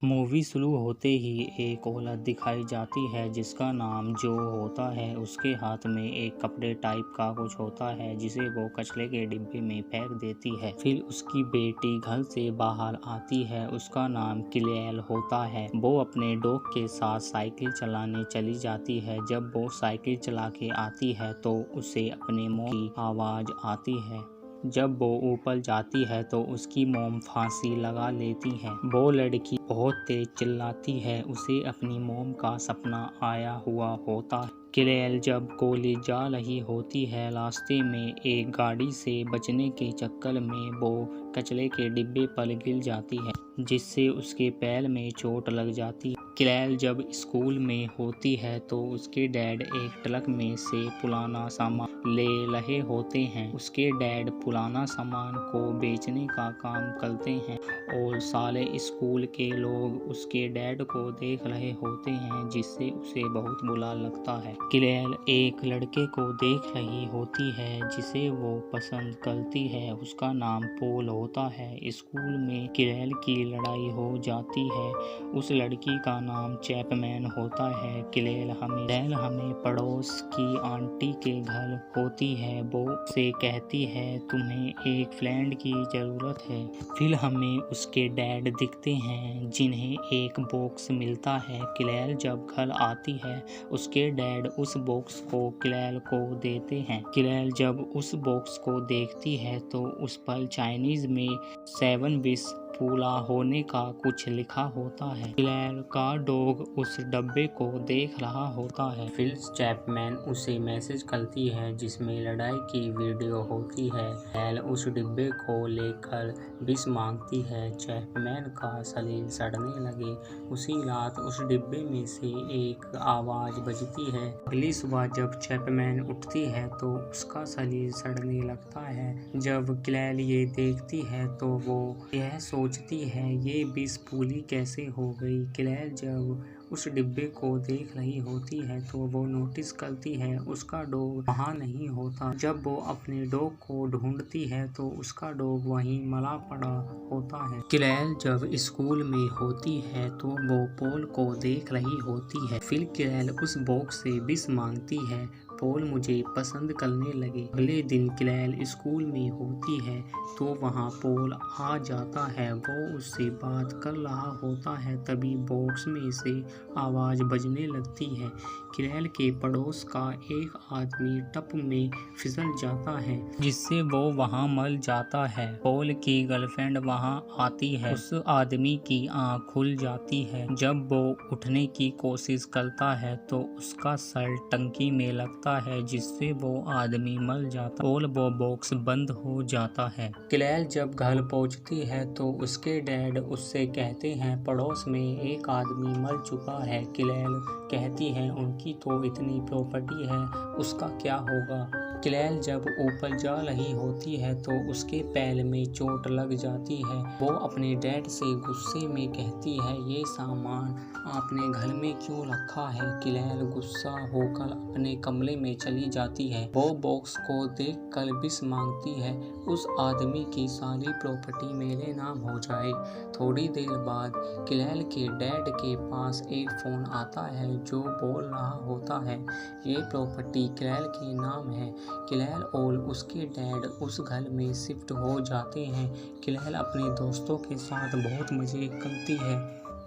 Movie शुरू होते ही एक औरत दिखाई जाती है जिसका नाम जो होता है। उसके हाथ में एक कपड़े टाइप का कुछ होता है जिसे वो कचरे के डिब्बे में फेंक देती है। फिर उसकी बेटी घर से बाहर आती है, उसका नाम क्लेयल होता है। वो अपने डॉग के साथ साइकिल चलाने चली जाती है। जब वो साइकिल चला के आती है तो उसे अपने मॉम की आवाज़ आती है। जब वो ऊपर जाती है तो उसकी मॉम फांसी लगा लेती है। वो लड़की बहुत तेज चिल्लाती है, उसे अपनी मॉम का सपना आया हुआ होता है। क्लेयल जब कॉलेज जा रही होती है, रास्ते में एक गाड़ी से बचने के चक्कर में वो कचरे के डिब्बे पर गिर जाती है, जिससे उसके पैर में चोट लग जाती है। क्लेयल जब स्कूल में होती है तो उसके डैड एक ट्रक में से पुराना सामान ले रहे होते हैं। उसके डैड पुराना सामान को बेचने का काम करते हैं और सारे स्कूल के लोग उसके डैड को देख रहे होते हैं, जिससे उसे बहुत बुरा लगता है। क्लेयल एक लड़के को देख रही होती है जिसे वो पसंद करती है, उसका नाम पॉल होता है। स्कूल में क्लेयल की लड़ाई हो जाती है, उस लड़की का नाम चैपमैन होता है। क्लेयल हमें पड़ोस की आंटी के घर होती है, वो से कहती है तुम्हें एक फ्रेंड की ज़रूरत है। फिर हमें उसके डैड दिखते हैं जिन्हें एक बॉक्स मिलता है। क्लेयल जब घर आती है उसके डैड उस बॉक्स को क्लेयल को देते हैं। क्लेयल जब उस बॉक्स को देखती है तो उस पर चाइनीज में 7 विश पूरा होने का कुछ लिखा होता है। क्लेयल का डॉग उस डब्बे को देख रहा होता है। फिर चैपमैन उसे मैसेज करती है जिसमें लड़ाई की वीडियो होती है। क्लेयल उस डिब्बे को लेकर विश मांगती है। चैपमैन का शरीर सड़ने लगे। उसी रात उस डिब्बे में से एक आवाज़ बजती है। अगली सुबह जब चैपमैन उठती है तो उसका शरीर सड़ने लगता है। जब क्लेयल ये देखती है तो वो यह सोचती है ये विश पूरी कैसे हो गई। क्लेयल जब उस डिब्बे को देख रही होती है तो वो नोटिस करती है उसका डॉग वहाँ नहीं होता। जब वो अपने डॉग को ढूंढती है तो उसका डॉग वहीं मरा पड़ा होता है। क्लेयल जब स्कूल में होती है तो वो पॉल को देख रही होती है। फिर क्लेयल उस बॉक्स से विश मांगती है, पॉल मुझे पसंद करने लगे। अगले दिन क्लेयल स्कूल में होती है तो वहाँ पॉल आ जाता है। वो उससे बात कर रहा होता है, तभी बॉक्स में से आवाज़ बजने लगती है। क्लेयल के पड़ोस का एक आदमी टप में फिसल जाता है, जिससे वो वहाँ मर जाता है। पॉल की गर्लफ्रेंड वहाँ आती है, उस आदमी की आँख खुल जाती है। जब वो उठने की कोशिश करता है तो उसका सर टंकी में लगता है, जिससे वो आदमी मर जाता और वो बॉक्स बंद हो जाता है। क्लेयल जब घर पहुँचती है तो उसके डैड उससे कहते हैं पड़ोस में एक आदमी मर चुका है। क्लेयल कहती है उनकी तो इतनी प्रॉपर्टी है, उसका क्या होगा। क्लेयल जब ऊपर जा रही होती है तो उसके पैर में चोट लग जाती है। वो अपने डैड से गुस्से में कहती है ये सामान आपने घर में क्यों रखा है। क्लेयल गुस्सा होकर अपने कमरे में चली जाती है। वो बॉक्स को देखकर विश मांगती है उस आदमी की सारी प्रॉपर्टी मेरे नाम हो जाए। थोड़ी देर बाद क्लेयल के डैड के पास एक फ़ोन आता है जो बोल रहा होता है ये प्रॉपर्टी क्लेयल के नाम है। क्लेयल और उसके डैड उस घर में शिफ्ट हो जाते हैं। क्लेयल अपने दोस्तों के साथ बहुत मज़े करती है।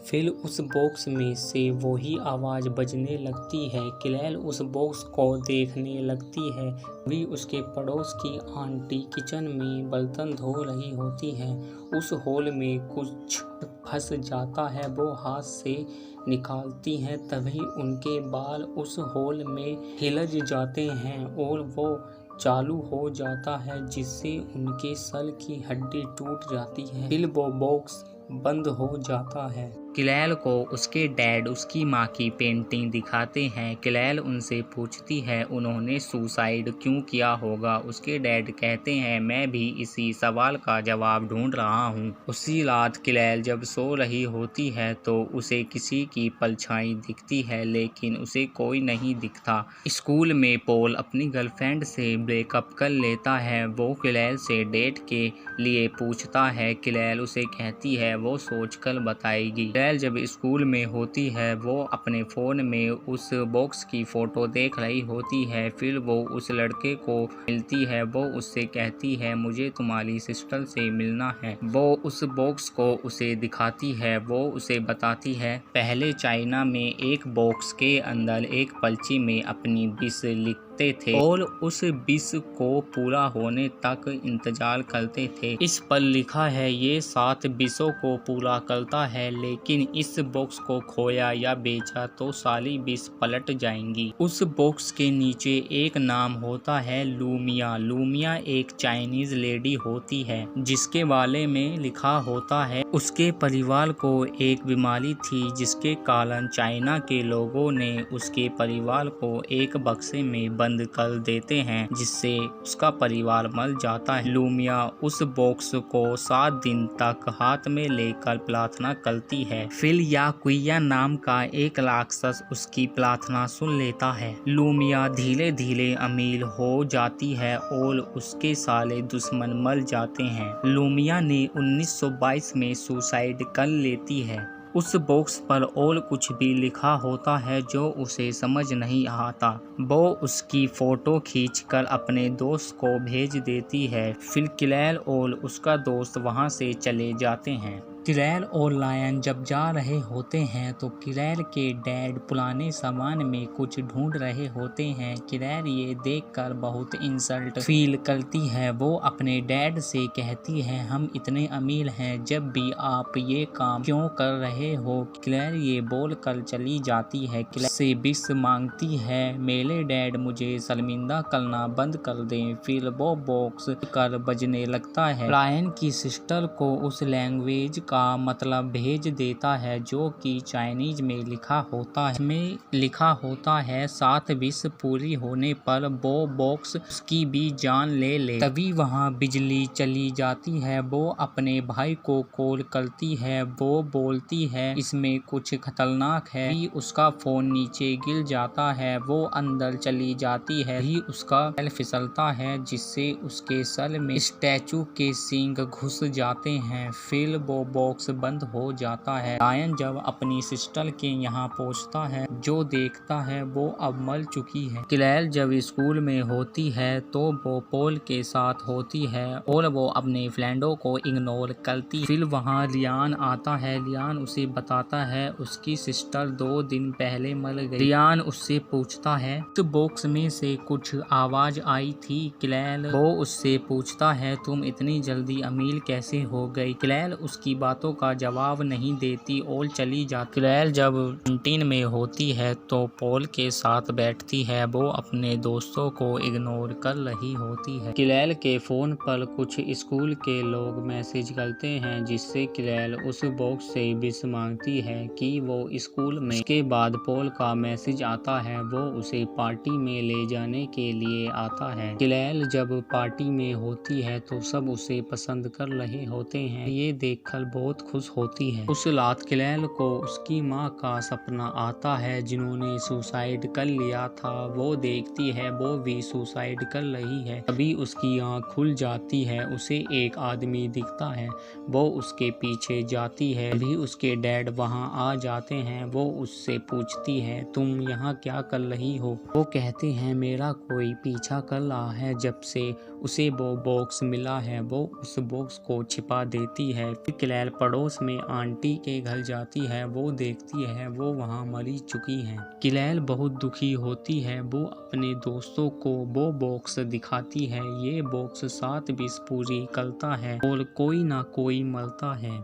फिर उस बॉक्स में से वही आवाज़ बजने लगती है। क्लेयल उस बॉक्स को देखने लगती है। भी उसके पड़ोस की आंटी किचन में बर्तन धो रही होती है। उस हॉल में कुछ फंस जाता है, वो हाथ से निकालती हैं, तभी उनके बाल उस हॉल में हिलज जाते हैं और वो चालू हो जाता है, जिससे उनके सर की हड्डी टूट जाती है। फिर वो बॉक्स बंद हो जाता है। क्लेयल को उसके डैड उसकी माँ की पेंटिंग दिखाते हैं। क्लेयल उनसे पूछती है उन्होंने सुसाइड क्यों किया होगा। उसके डैड कहते हैं मैं भी इसी सवाल का जवाब ढूंढ रहा हूँ। उसी रात क्लेयल जब सो रही होती है तो उसे किसी की परछाई दिखती है, लेकिन उसे कोई नहीं दिखता। स्कूल में पॉल अपनी गर्लफ्रेंड से ब्रेकअप कर लेता है। वो क्लेयल से डेट के लिए पूछता है। क्लेयल उसे कहती है वो सोचकर बताएगी। किलैल जब स्कूल में होती है वो अपने फ़ोन में उस बॉक्स की फ़ोटो देख रही होती है। फिर वो उस लड़के को मिलती है। वो उससे कहती है मुझे तुम्हारी सिस्टर से मिलना है। वो उस बॉक्स को उसे दिखाती है। वो उसे बताती है पहले चाइना में एक बॉक्स के अंदर एक पर्ची में अपनी विश लिखते थे और उस विश को पूरा होने तक इंतजार करते थे। इस पर लिखा है ये 7 विशों को पूरा करता है, लेकिन इस बॉक्स को खोया या बेचा तो सारी विश पलट जाएंगी। उस बॉक्स के नीचे एक नाम होता है लूमिया। लूमिया एक चाइनीज लेडी होती है जिसके बारे में लिखा होता है उसके परिवार को एक बीमारी थी जिसके कारण चाइना के लोगों ने उसके परिवार को एक बक्से में बंद कर देते हैं जिससे उसका परिवार मर जाता है। लूमिया उस बॉक्स को 7 दिन तक हाथ में लेकर प्रार्थना करती है। फिर याकुइया नाम का एक राक्षस उसकी प्रार्थना सुन लेता है। लूमिया धीरे धीरे अमीर हो जाती है और उसके सारे दुश्मन मर जाते हैं। लूमिया ने 1922 में सुसाइड कर लेती है। उस बॉक्स पर और कुछ भी लिखा होता है जो उसे समझ नहीं आता। वो उसकी फोटो खींचकर अपने दोस्त को भेज देती है। फिर किलैल और उसका दोस्त वहां से चले जाते हैं। किलैल और लायन जब जा रहे होते हैं तो किलैल के डैड पुराने सामान में कुछ ढूंढ रहे होते हैं। किलैल ये देखकर बहुत इंसल्ट फील करती है। वो अपने डैड से कहती है हम इतने अमीर हैं जब भी आप ये काम क्यों कर रहे हो। किलैल ये बोल कर चली जाती है। किलैल से विश मांगती है मेरे डैड मुझे शर्मिंदा करना बंद कर दें। फिर वो बॉक्स कर बजने लगता है। लायन की सिस्टर को उस लैंग्वेज का मतलब भेज देता है जो कि चाइनीज में लिखा होता है। इसमें लिखा होता है 7 विश पूरी होने पर वो बॉक्स उसकी भी जान ले। तभी वहाँ बिजली चली जाती है। वो अपने भाई को कॉल करती है। वो बोलती है इसमें कुछ खतरनाक है। भी उसका फोन नीचे गिर जाता है। वो अंदर चली जाती है। भी उसका पैर फिसलता है जिससे उसके सर में स्टैचू के सींग घुस जाते हैं। फिर वो बॉक्स बंद हो जाता है। लायन जब अपनी सिस्टर के यहाँ पहुँचता है जो देखता है वो अब मर चुकी है। किलैल जब स्कूल में होती है तो वो पॉल के साथ होती है और वो अपने फ्रेंडों को इग्नोर करती। फिर वहाँ रियान आता है। रियान उसे बताता है उसकी सिस्टर 2 दिन पहले मर गई। रियान उससे पूछता है उस बॉक्स में से कुछ आवाज आई थी। किलैल वो उससे पूछता है तुम इतनी जल्दी अमीर कैसे हो गई। किलैल उसकी बातों का जवाब नहीं देती और चली जाती। किलैल जब कैंटीन में होती है तो पॉल के साथ बैठती है। वो अपने दोस्तों को इग्नोर कर रही होती है। किलैल के फोन पर कुछ स्कूल के लोग मैसेज करते हैं जिससे किलैल उस बॉक्स से विश मांगती है कि वो स्कूल में। इसके बाद पॉल का मैसेज आता है। वो उसे पार्टी में ले जाने के लिए आता है। किलैल जब पार्टी में होती है तो सब उसे पसंद कर रहे होते हैं। ये देखकर बहुत खुश होती है। उस रात किलैल को उसकी माँ का सपना आता है जिन्होंने सुसाइड कर लिया था। वो देखती है वो भी सुसाइड कर रही है। तभी उसकी आँख खुल जाती है। उसे एक आदमी दिखता है। वो उसके पीछे जाती है। तभी उसके डैड वहाँ आ जाते हैं। वो उससे पूछती है तुम यहाँ क्या कर रही हो। वो कहते हैं मेरा कोई पीछा कर रहा है। जब से उसे वो बॉक्स मिला है वो उस बॉक्स को छिपा देती है। फिर किलैल पड़ोस में आंटी के घर जाती है। वो देखती है वो वहाँ मरी चुकी हैं। किलैल बहुत दुखी होती है। वो अपने दोस्तों को वो बॉक्स दिखाती है। ये बॉक्स 7 विश पूरी करता है और कोई ना कोई मरता है।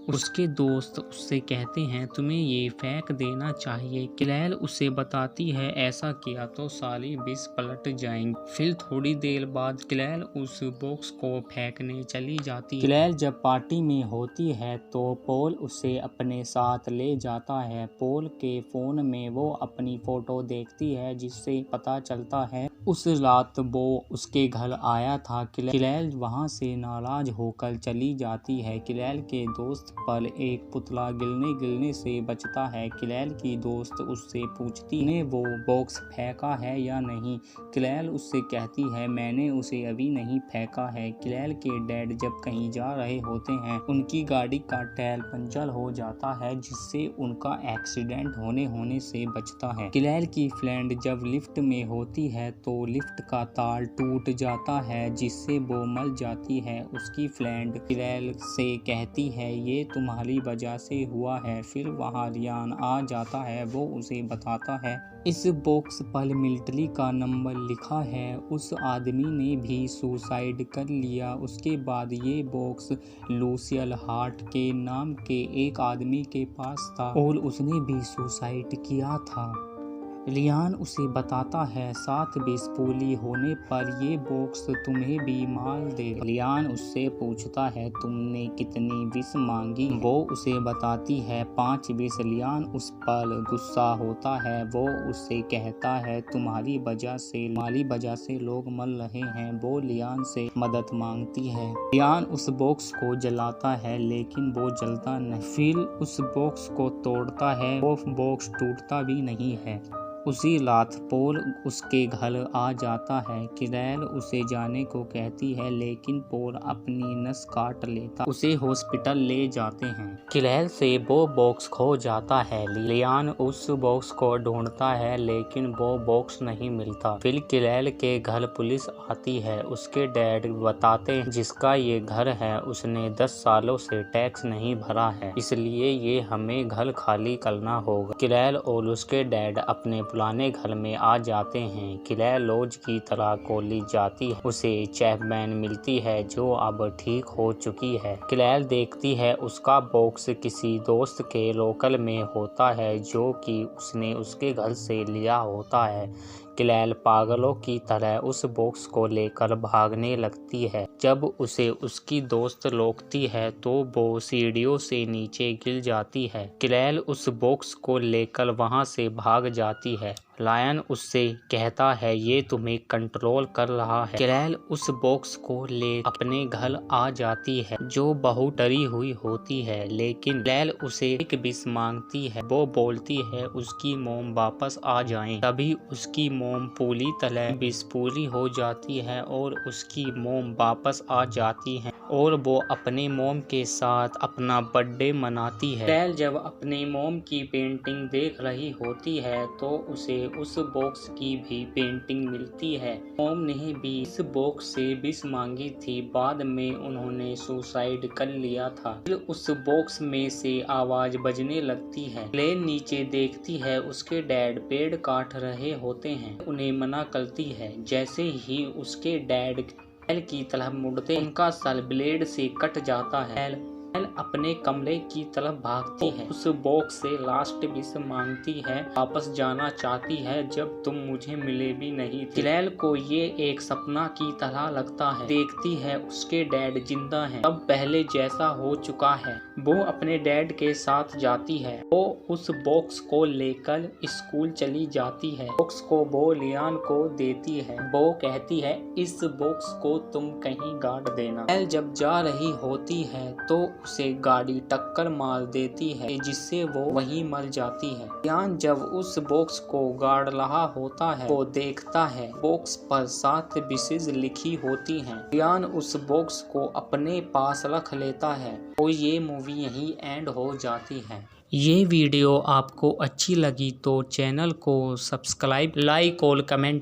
उसके दोस्त उससे कहते हैं तुम्हें ये फेंक देना चाहिए। किलैल उसे बताती है ऐसा किया तो सारी विश पलट जाएंगी। फिर थोड़ी देर बाद किलैल उस बॉक्स को फेंकने चली जाती है। किलैल जब पार्टी में होती है तो पॉल उसे अपने साथ ले जाता है। पॉल के फोन में वो अपनी फोटो देखती है जिससे पता चलता है उस रात वो उसके घर आया था। किलैल वहां से नाराज होकर चली जाती है। किलैल के दोस्त पल एक पुतला गिरने से बचता है। क्लैल की दोस्त उससे पूछती है वो बॉक्स फेंका है या नहीं। क्लैल उससे कहती है मैंने उसे अभी नहीं फेंका है। क्लैल के डैड जब कहीं जा रहे होते हैं उनकी गाड़ी का टायर पंचर हो जाता है जिससे उनका एक्सीडेंट होने से बचता है। क्लैल की फ्रेंड जब लिफ्ट में होती है तो लिफ्ट का तार टूट जाता है जिससे वो मर जाती है। उसकी फ्रेंड क्लैल से कहती है ये तुम्हारी वजह से हुआ है। फिर वहाँ रियान आ जाता है, वो उसे बताता है इस बॉक्स पर मिलिट्री का नंबर लिखा है। उस आदमी ने भी सुसाइड कर लिया। उसके बाद ये बॉक्स लूसियल हार्ट के नाम के एक आदमी के पास था और उसने भी सुसाइड किया था। रियान उसे बताता है 7 विष पूरी होने पर ये बॉक्स तुम्हें भी मार देगा। रियान उससे पूछता है तुमने कितनी विष मांगी। वो उसे बताती है 5 विष। रियान उस पर गुस्सा होता है। वो उससे कहता है तुम्हारी वजह से लोग मर रहे हैं। वो रियान से मदद मांगती है। रियान उस बॉक्स को जलाता है लेकिन वो जलता नहीं। फिर उस बॉक्स को तोड़ता है, वो बॉक्स टूटता भी नहीं है। उसी रात पोल उसके घर आ जाता है। क्लैल उसे जाने को कहती है लेकिन पोल अपनी नस काट लेता उसे हॉस्पिटल ले जाते हैं। क्लैल से वो बॉक्स खो जाता है। रियान उस बॉक्स को ढूंढता है लेकिन वो बॉक्स नहीं मिलता। फिर क्लैल के घर पुलिस आती है। उसके डैड बताते हैं जिसका ये घर है उसने 10 सालों से टैक्स नहीं भरा है, इसलिए ये हमें घर खाली करना होगा। क्लैल और उसके डैड अपने पुराने घर में आ जाते हैं। क्लैल रोज की तरह कॉलेज जाती है। उसे चैपमैन मिलती है जो अब ठीक हो चुकी है। क्लैल देखती है उसका बॉक्स किसी दोस्त के लोकल में होता है जो कि उसने उसके घर से लिया होता है। क्लैल पागलों की तरह उस बॉक्स को लेकर भागने लगती है। जब उसे उसकी दोस्त रोकती है तो वो सीढ़ियों से नीचे गिर जाती है। क्लैल उस बॉक्स को लेकर वहां से भाग जाती है। लायन उससे कहता है ये तुम्हें कंट्रोल कर रहा है। क्लैल उस बॉक्स को ले अपने घर आ जाती है जो बहुत डरी हुई होती है, लेकिन क्लैल उसे एक विष मांगती है। वो बोलती है उसकी मोम वापस आ जाएं। तभी उसकी मोम पूरी तरह विष पूरी हो जाती है और उसकी मोम वापस आ जाती है और वो अपने मोम के साथ अपना बर्थडे मनाती है। क्लैल जब अपनी मोम की पेंटिंग देख रही होती है तो उसे उस बॉक्स की भी पेंटिंग मिलती है। मोम ने भी इस बॉक्स से विष मांगी थी, बाद में उन्होंने सुसाइड कर लिया था। फिर उस बॉक्स में से आवाज बजने लगती है। क्लैल नीचे देखती है उसके डैड पेड़ काट रहे होते हैं। उन्हें मना करती है। जैसे ही उसके डैड क्लैल की तरफ मुड़ते उनका सर ब्लेड से कट जाता है। क्लैल अपने कमरे की तरफ भागती है। उस बॉक्स से लास्ट विश मांगती है। वापस जाना चाहती है जब तुम मुझे मिले भी नहीं थे। क्लैल को ये एक सपना की तरह लगता है। देखती है उसके डैड जिंदा हैं। अब पहले जैसा हो चुका है। वो अपने डैड के साथ जाती है। वो उस बॉक्स को लेकर स्कूल चली जाती है। बॉक्स को वो लियान को देती है। वो कहती है इस बॉक्स को तुम कहीं गाड़ देना। क्लैल जब जा रही होती है तो उसे गाड़ी टक्कर मार देती है जिससे वो वहीं मर जाती है। रियान जब उस बॉक्स को गाड़ रहा होता है वो देखता है बॉक्स पर 7 विशेष लिखी होती हैं। रियान उस बॉक्स को अपने पास रख लेता है और ये मूवी यहीं एंड हो जाती है। ये वीडियो आपको अच्छी लगी तो चैनल को सब्सक्राइब, लाइक और कमेंट